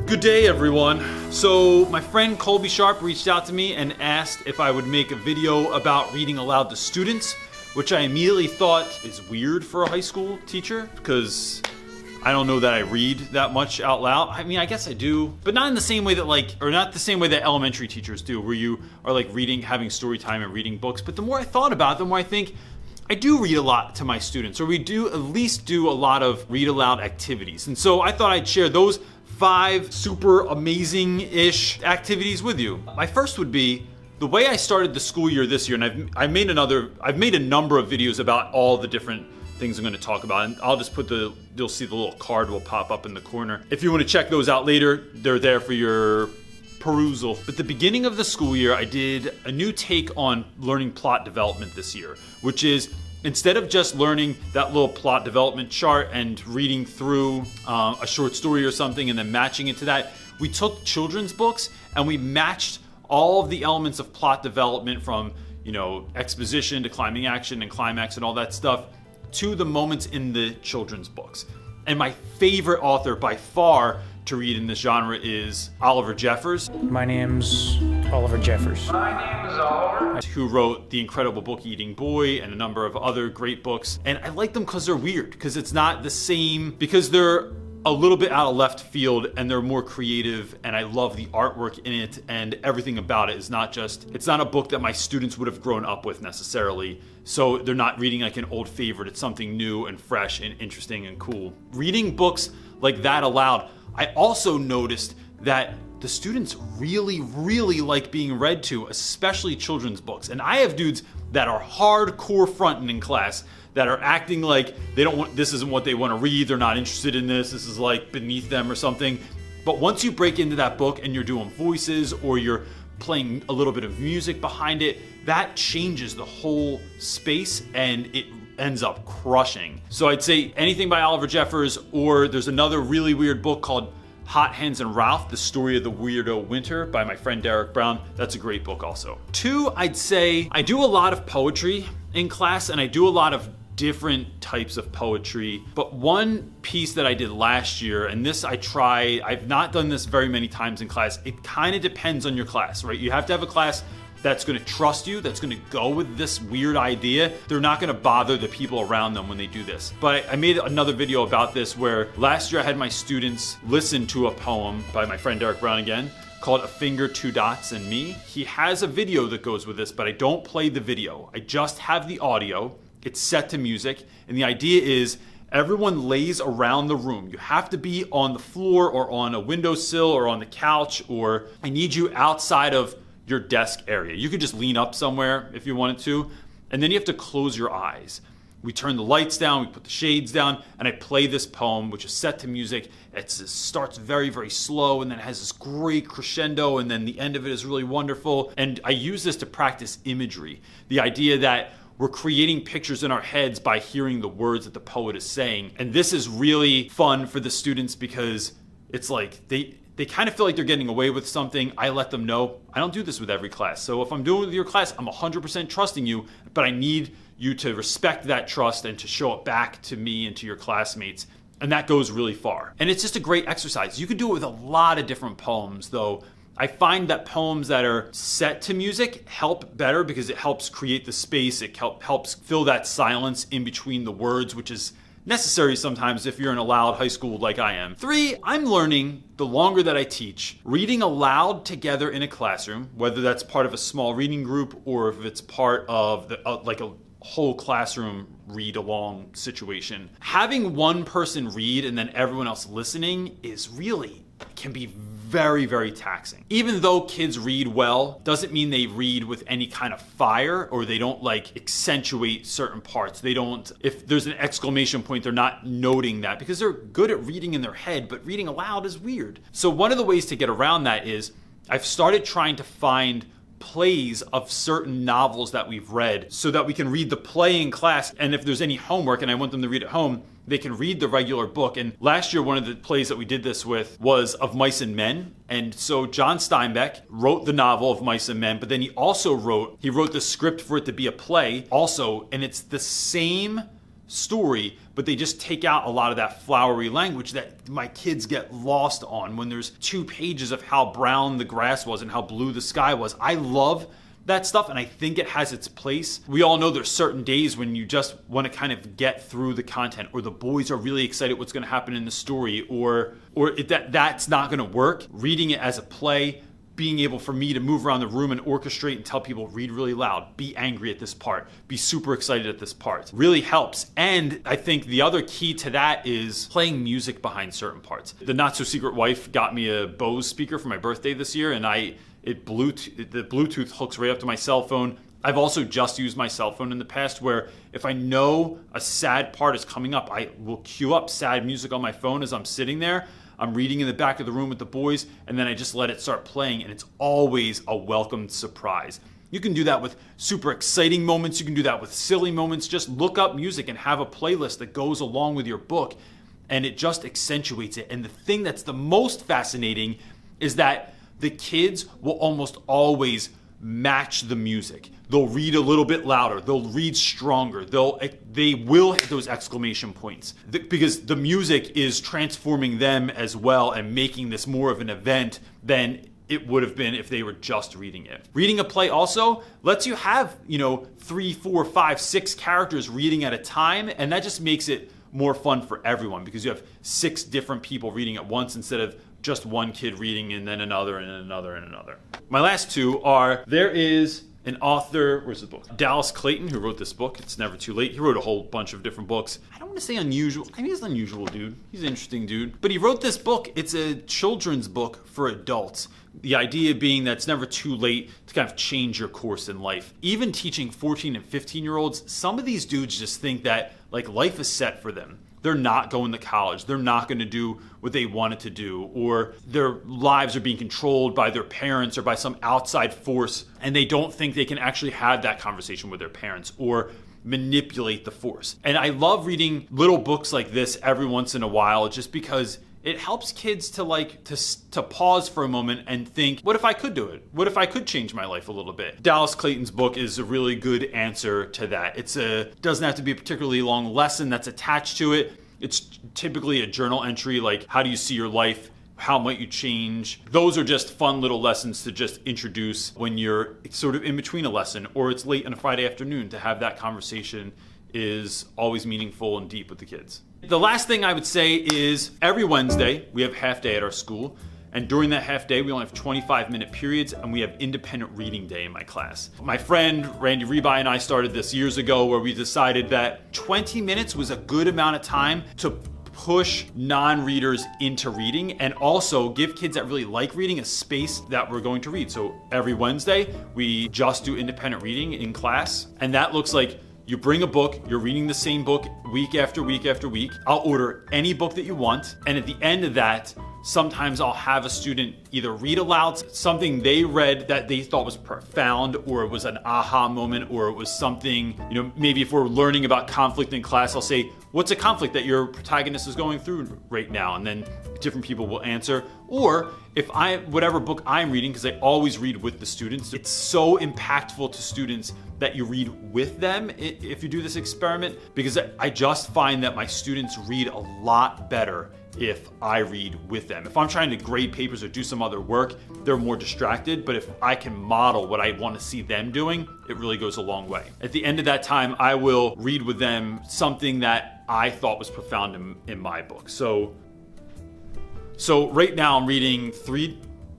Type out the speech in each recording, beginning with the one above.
Good day, everyone. So my friend Colby Sharp reached out to me and asked if I would make a video about reading aloud to students, which I immediately thought is weird for a high school teacher because I don't know that I read that much out loud. I mean, I guess I do, but not in the same way that not the same way that elementary teachers do, where you are like reading, having story time and reading books. But the more I thought about it, the more I think I do read a lot to my students, or we do at least do a lot of read aloud activities. And so I thought I'd share those 5 super amazing-ish activities with you. My first would be the way I started the school year this year, and I've made a number of videos about all the different things I'm going to talk about, and I'll just put you'll see the little card will pop up in the corner. If you want to check those out later, they're there for your perusal. But the beginning of the school year, I did a new take on learning plot development this year, which is instead of just learning that little plot development chart and reading through a short story or something and then matching it to that, we took children's books and we matched all of the elements of plot development from, exposition to climbing action and climax and all that stuff to the moments in the children's books. And my favorite author by far to read in this genre is Oliver Jeffers. My name's Oliver Jeffers. My name is Oliver. Who wrote The Incredible Book Eating Boy and a number of other great books. And I like them because they're weird, because it's not the same, because they're a little bit out of left field and they're more creative, and I love the artwork in it, and everything about it is it's not a book that my students would have grown up with necessarily. So they're not reading like an old favorite. It's something new and fresh and interesting and cool. Reading books like that aloud, I also noticed that the students really, really like being read to, especially children's books. And I have dudes that are hardcore fronting in class that are acting like this isn't what they want to read, they're not interested in this is like beneath them or something. But once you break into that book and you're doing voices or you're playing a little bit of music behind it, that changes the whole space and it ends up crushing. So I'd say anything by Oliver Jeffers, or there's another really weird book called Hot Hands and Ralph, The Story of the Weirdo Winter by my friend Derek Brown. That's a great book also. 2, I'd say I do a lot of poetry in class, and I do a lot of different types of poetry. But one piece that I did last year, and this I've not done this very many times in class. It kind of depends on your class, right? You have to have a class that's going to trust you, that's going to go with this weird idea. They're not going to bother the people around them when they do this. But I made another video about this where last year I had my students listen to a poem by my friend Derek Brown again, called A Finger, Two Dots, and Me. He has a video that goes with this, but I don't play the video. I just have the audio. It's set to music, and the idea is everyone lays around the room. You have to be on the floor or on a windowsill or on the couch, or I need you outside of your desk area. You could just lean up somewhere if you wanted to, and then you have to close your eyes. We turn the lights down, we put the shades down, and I play this poem, which is set to music. It starts very, very slow, and then it has this great crescendo, and then the end of it is really wonderful. And I use this to practice imagery. The idea that we're creating pictures in our heads by hearing the words that the poet is saying. And this is really fun for the students because it's like they kind of feel like they're getting away with something. I let them know I don't do this with every class. So if I'm doing it with your class, I'm 100% trusting you, but I need you to respect that trust and to show it back to me and to your classmates. And that goes really far. And it's just a great exercise. You could do it with a lot of different poems, though. I find that poems that are set to music help better because it helps create the space. It helps fill that silence in between the words, which is necessary sometimes if you're in a loud high school like I am. 3, I'm learning the longer that I teach, reading aloud together in a classroom, whether that's part of a small reading group or if it's part of like a whole classroom read along situation. Having one person read and then everyone else listening can be very, very taxing. Even though kids read well, doesn't mean they read with any kind of fire or they don't accentuate certain parts. If there's an exclamation point, they're not noting that because they're good at reading in their head, but reading aloud is weird. So one of the ways to get around that is I've started trying to find plays of certain novels that we've read so that we can read the play in class, and if there's any homework and I want them to read at home, they can read the regular book. And last year, one of the plays that we did this with was Of Mice and Men. And so John Steinbeck wrote the novel Of Mice and Men, but then he wrote the script for it to be a play also, and it's the same story, but they just take out a lot of that flowery language that my kids get lost on when there's 2 pages of how brown the grass was and how blue the sky was. I love that stuff, and I think it has its place. We all know there's certain days when you just want to kind of get through the content, or the boys are really excited what's going to happen in the story, or that's not going to work. Reading it as a play, being able for me to move around the room and orchestrate and tell people, read really loud, be angry at this part, be super excited at this part, really helps. And I think the other key to that is playing music behind certain parts. The Not So Secret Wife got me a Bose speaker for my birthday this year, and the Bluetooth hooks right up to my cell phone. I've also just used my cell phone in the past where if I know a sad part is coming up, I will cue up sad music on my phone as I'm sitting there. I'm reading in the back of the room with the boys, and then I just let it start playing, and it's always a welcomed surprise. You can do that with super exciting moments. You can do that with silly moments. Just look up music and have a playlist that goes along with your book, and it just accentuates it. And the thing that's the most fascinating is that the kids will almost always match the music. They'll read a little bit louder. They'll read stronger. They will hit those exclamation points because the music is transforming them as well and making this more of an event than it would have been if they were just reading it. Reading a play also lets you have, 3, 4, 5, 6 characters reading at a time, and that just makes it more fun for everyone because you have 6 different people reading at once instead of just one kid reading and then another and another and another. My last 2 are, there is an author, where's the book? Dallas Clayton, who wrote this book, It's Never Too Late. He wrote a whole bunch of different books. I don't want to say unusual. I mean, he's an unusual dude. He's an interesting dude. But he wrote this book. It's a children's book for adults. The idea being that it's never too late to kind of change your course in life. Even teaching 14 and 15-year-olds, some of these dudes just think that life is set for them. They're not going to college. They're not going to do what they wanted to do, or their lives are being controlled by their parents or by some outside force, and they don't think they can actually have that conversation with their parents or manipulate the force. And I love reading little books like this every once in a while just because it helps kids to pause for a moment and think, what if I could do it? What if I could change my life a little bit? Dallas Clayton's book is a really good answer to that. Doesn't have to be a particularly long lesson that's attached to it. It's typically a journal entry like, how do you see your life? How might you change? Those are just fun little lessons to just introduce when you're sort of in between a lesson or it's late on a Friday afternoon. To have that conversation is always meaningful and deep with the kids. The last thing I would say is every Wednesday we have half day at our school, and during that half day we only have 25-minute periods, and we have independent reading day in my class. My friend Randy Rebai and I started this years ago where we decided that 20 minutes was a good amount of time to push non-readers into reading and also give kids that really like reading a space that we're going to read. So every Wednesday we just do independent reading in class, and that looks like you bring a book, you're reading the same book week after week after week. I'll order any book that you want, and at the end of that, sometimes I'll have a student either read aloud something they read that they thought was profound, or it was an aha moment, or it was something, maybe if we're learning about conflict in class, I'll say, what's a conflict that your protagonist is going through right now? And then different people will answer. Or if whatever book I'm reading, because I always read with the students, it's so impactful to students that you read with them if you do this experiment, because I just find that my students read a lot better if I read with them. If I'm trying to grade papers or do some other work, they're more distracted, but if I can model what I want to see them doing, it really goes a long way. At the end of that time, I will read with them something that I thought was profound in my book. So right now I'm reading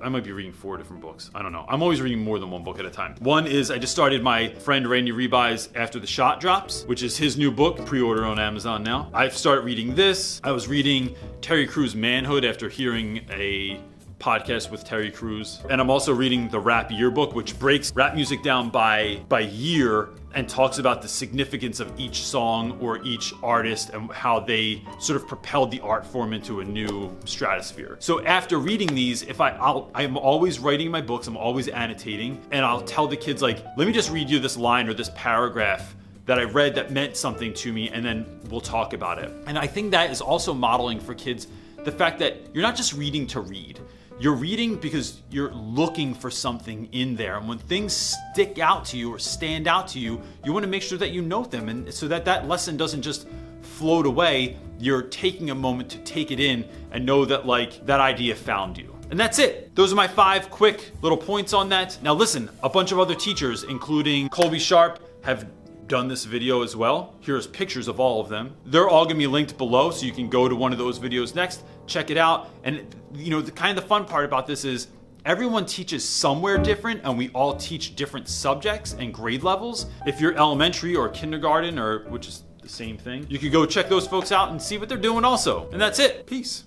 I might be reading 4 different books. I don't know. I'm always reading more than one book at a time. One is I just started my friend Randy Rebai's After the Shot Drops, which is his new book, pre-order on Amazon now. I've started reading this. I was reading Terry Crews' Manhood after hearing a podcast with Terry Crews. And I'm also reading the Rap Yearbook, which breaks rap music down by year and talks about the significance of each song or each artist and how they sort of propelled the art form into a new stratosphere. So after reading these, I'm always writing my books, I'm always annotating, and I'll tell the kids let me just read you this line or this paragraph that I read that meant something to me, and then we'll talk about it. And I think that is also modeling for kids the fact that you're not just reading to read. you're reading because you're looking for something in there. And when things stick out to you or stand out to you, you want to make sure that you note them. And so that that lesson doesn't just float away, you're taking a moment to take it in and know that like that idea found you. And that's it. Those are my 5 quick little points on that. Now listen, a bunch of other teachers, including Colby Sharp, have done this video as well. Here's pictures of all of them. They're all gonna be linked below, so you can go to one of those videos next, check it out. And you know, the kind of the fun part about this is everyone teaches somewhere different, and we all teach different subjects and grade levels. If you're elementary or kindergarten, or which is the same thing, you could go check those folks out and see what they're doing also. And that's it. Peace.